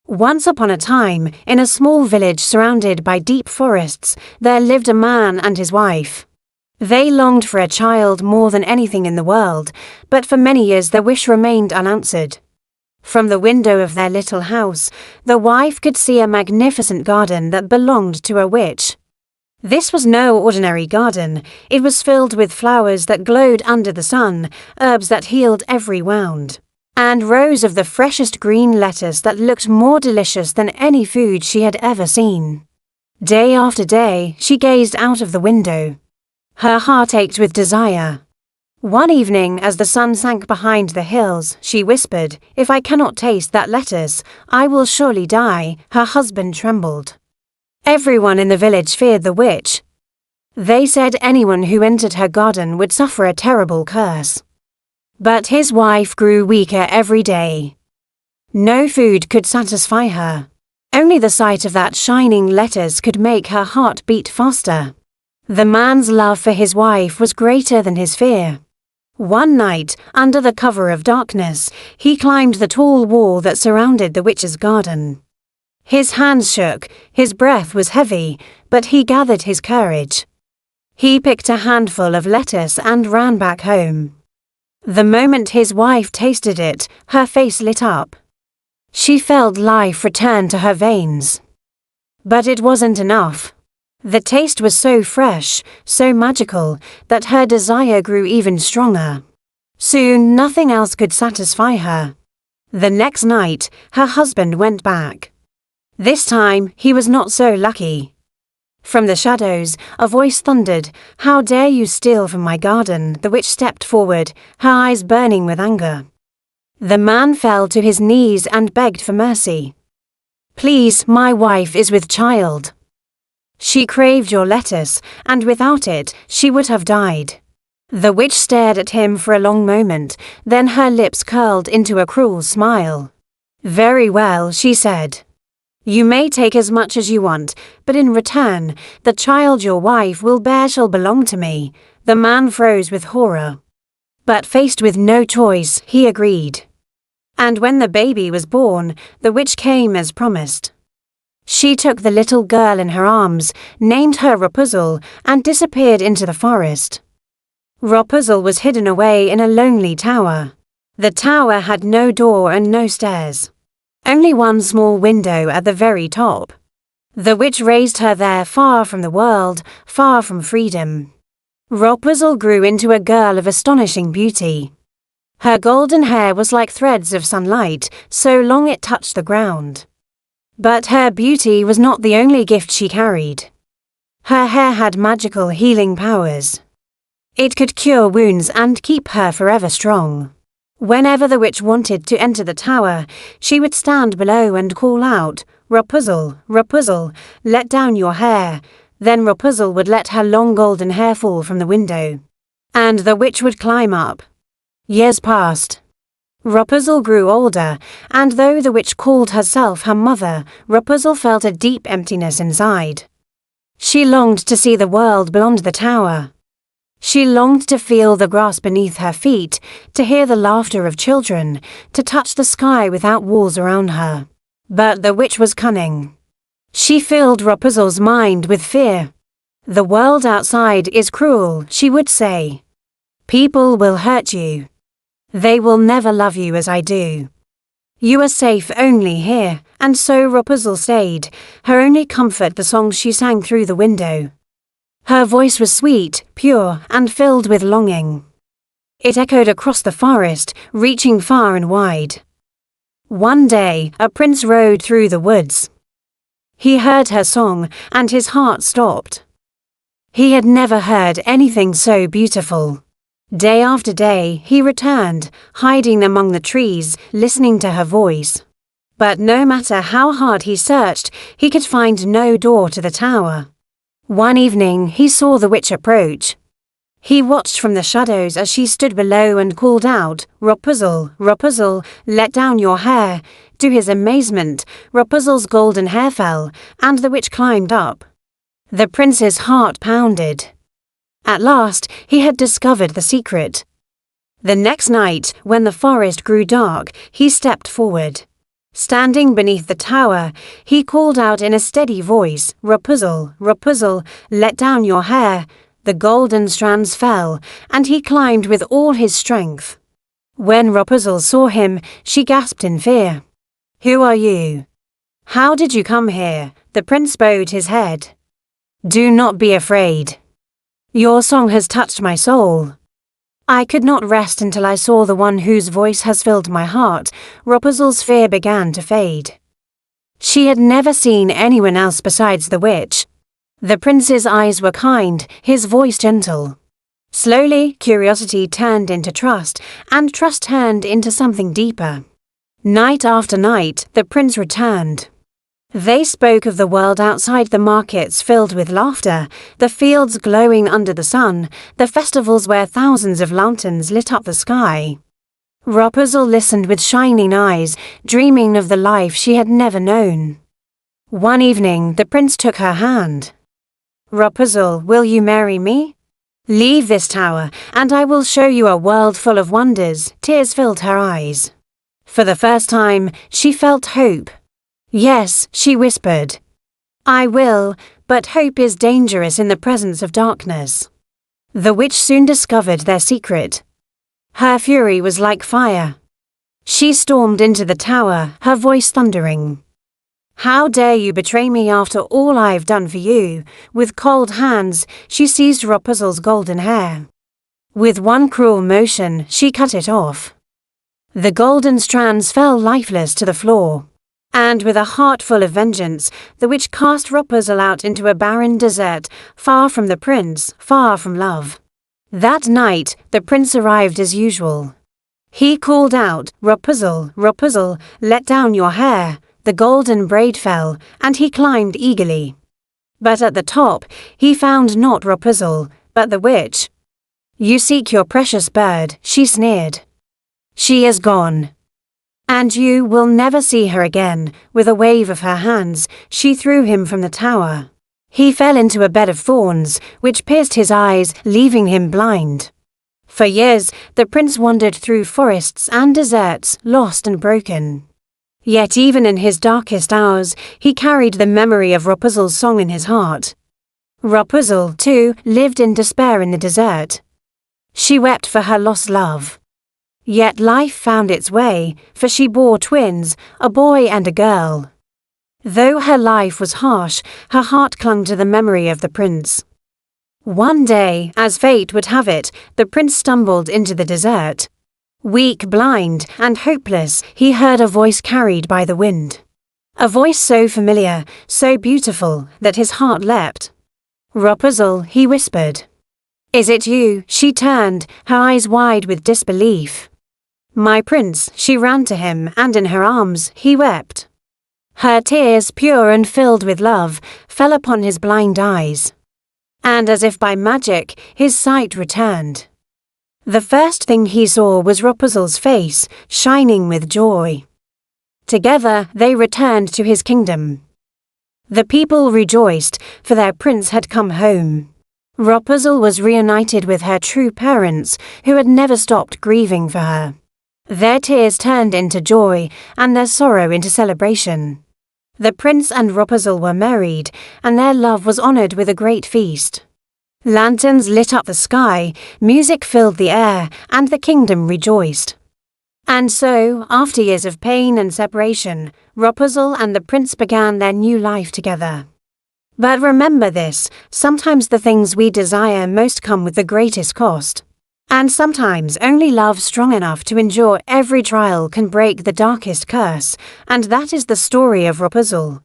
Once upon a time, in a small village surrounded by deep forests, there lived a man and his wife. They longed for a child more than anything in the world, but for many years their wish remained unanswered. From the window of their little house, the wife could see a magnificent garden that belonged to a witch. This was no ordinary garden. It was filled with flowers that glowed under the sun, herbs that healed every wound, and rows of the freshest green lettuce that looked more delicious than any food she had ever seen. Day after day, she gazed out of the window. Her heart ached with desire. One evening, as the sun sank behind the hills, she whispered, "If I cannot taste that lettuce, I will surely die." Her husband trembled. Everyone in the village feared the witch. They said anyone who entered her garden would suffer a terrible curse. But his wife grew weaker every day. No food could satisfy her. Only the sight of that shining lettuce could make her heart beat faster. The man's love for his wife was greater than his fear. One night, under the cover of darkness, he climbed the tall wall that surrounded the witch's garden. His hands shook, his breath was heavy, but he gathered his courage. He picked a handful of lettuce and ran back home. The moment his wife tasted it, her face lit up. She felt life return to her veins. But it wasn't enough. The taste was so fresh, so magical, that her desire grew even stronger. Soon, nothing else could satisfy her. The next night, her husband went back. This time, he was not so lucky. From the shadows, a voice thundered, "How dare you steal from my garden?" The witch stepped forward, her eyes burning with anger. The man fell to his knees and begged for mercy. "Please, my wife is with child. She craved your lettuce, and without it, she would have died." The witch stared at him for a long moment, then her lips curled into a cruel smile. "Very well," she said. "You may take as much as you want, but in return, the child your wife will bear shall belong to me." The man froze with horror. But faced with no choice, he agreed. And when the baby was born, the witch came as promised. She took the little girl in her arms, named her Rapunzel, and disappeared into the forest. Rapunzel was hidden away in a lonely tower. The tower had no door and no stairs. Only one small window at the very top. The witch raised her there, far from the world, far from freedom. Rapunzel grew into a girl of astonishing beauty. Her golden hair was like threads of sunlight, so long it touched the ground. But her beauty was not the only gift she carried. Her hair had magical healing powers. It could cure wounds and keep her forever strong. Whenever the witch wanted to enter the tower, she would stand below and call out, "Rapunzel, Rapunzel, let down your hair." Then Rapunzel would let her long golden hair fall from the window. And the witch would climb up. Years passed. Rapunzel grew older, and though the witch called herself her mother, Rapunzel felt a deep emptiness inside. She longed to see the world beyond the tower. She longed to feel the grass beneath her feet, to hear the laughter of children, to touch the sky without walls around her. But the witch was cunning. She filled Rapunzel's mind with fear. "The world outside is cruel," she would say. "People will hurt you. They will never love you as I do. You are safe only here." And so Rapunzel stayed, her only comfort the songs she sang through the window. Her voice was sweet, pure, and filled with longing. It echoed across the forest, reaching far and wide. One day, a prince rode through the woods. He heard her song, and his heart stopped. He had never heard anything so beautiful. Day after day, he returned, hiding among the trees, listening to her voice. But no matter how hard he searched, he could find no door to the tower. One evening, he saw the witch approach. He watched from the shadows as she stood below and called out, "Rapunzel, Rapunzel, let down your hair." To his amazement, Rapunzel's golden hair fell, and the witch climbed up. The prince's heart pounded. At last, he had discovered the secret. The next night, when the forest grew dark, he stepped forward. Standing beneath the tower, he called out in a steady voice, "Rapunzel, Rapunzel, let down your hair." The golden strands fell, and he climbed with all his strength. When Rapunzel saw him, she gasped in fear. "Who are you? How did you come here?" The prince bowed his head. "Do not be afraid. Your song has touched my soul. I could not rest until I saw the one whose voice has filled my heart." Rapunzel's fear began to fade. She had never seen anyone else besides the witch. The prince's eyes were kind, his voice gentle. Slowly, curiosity turned into trust, and trust turned into something deeper. Night after night, the prince returned. They spoke of the world outside, the markets filled with laughter, the fields glowing under the sun, the festivals where thousands of lanterns lit up the sky. Rapunzel listened with shining eyes, dreaming of the life she had never known. One evening, the prince took her hand. "Rapunzel, will you marry me? Leave this tower, and I will show you a world full of wonders." Tears filled her eyes. For the first time, she felt hope. "Yes," she whispered. "I will, but hope is dangerous in the presence of darkness." The witch soon discovered their secret. Her fury was like fire. She stormed into the tower, her voice thundering. "How dare you betray me after all I've done for you?" With cold hands, she seized Rapunzel's golden hair. With one cruel motion, she cut it off. The golden strands fell lifeless to the floor. And with a heart full of vengeance, the witch cast Rapunzel out into a barren desert, far from the prince, far from love. That night, the prince arrived as usual. He called out, "Rapunzel, Rapunzel, let down your hair." The golden braid fell, and he climbed eagerly. But at the top, he found not Rapunzel, but the witch. "You seek your precious bird," she sneered. "She is gone. And you will never see her again." With a wave of her hands, she threw him from the tower. He fell into a bed of thorns, which pierced his eyes, leaving him blind. For years, the prince wandered through forests and deserts, lost and broken. Yet even in his darkest hours, he carried the memory of Rapunzel's song in his heart. Rapunzel, too, lived in despair in the desert. She wept for her lost love. Yet life found its way, for she bore twins, a boy and a girl. Though her life was harsh, her heart clung to the memory of the prince. One day, as fate would have it, the prince stumbled into the desert. Weak, blind, and hopeless, he heard a voice carried by the wind. A voice so familiar, so beautiful, that his heart leapt. "Rapunzel," he whispered. "Is it you?" She turned, her eyes wide with disbelief. "My prince." She ran to him, and in her arms, he wept. Her tears, pure and filled with love, fell upon his blind eyes. And as if by magic, his sight returned. The first thing he saw was Rapunzel's face, shining with joy. Together, they returned to his kingdom. The people rejoiced, for their prince had come home. Rapunzel was reunited with her true parents, who had never stopped grieving for her. Their tears turned into joy, and their sorrow into celebration. The prince and Rapunzel were married, and their love was honored with a great feast. Lanterns lit up the sky, music filled the air, and the kingdom rejoiced. And so, after years of pain and separation, Rapunzel and the prince began their new life together. But remember this, sometimes the things we desire most come with the greatest cost. And sometimes only love strong enough to endure every trial can break the darkest curse, and that is the story of Rapunzel.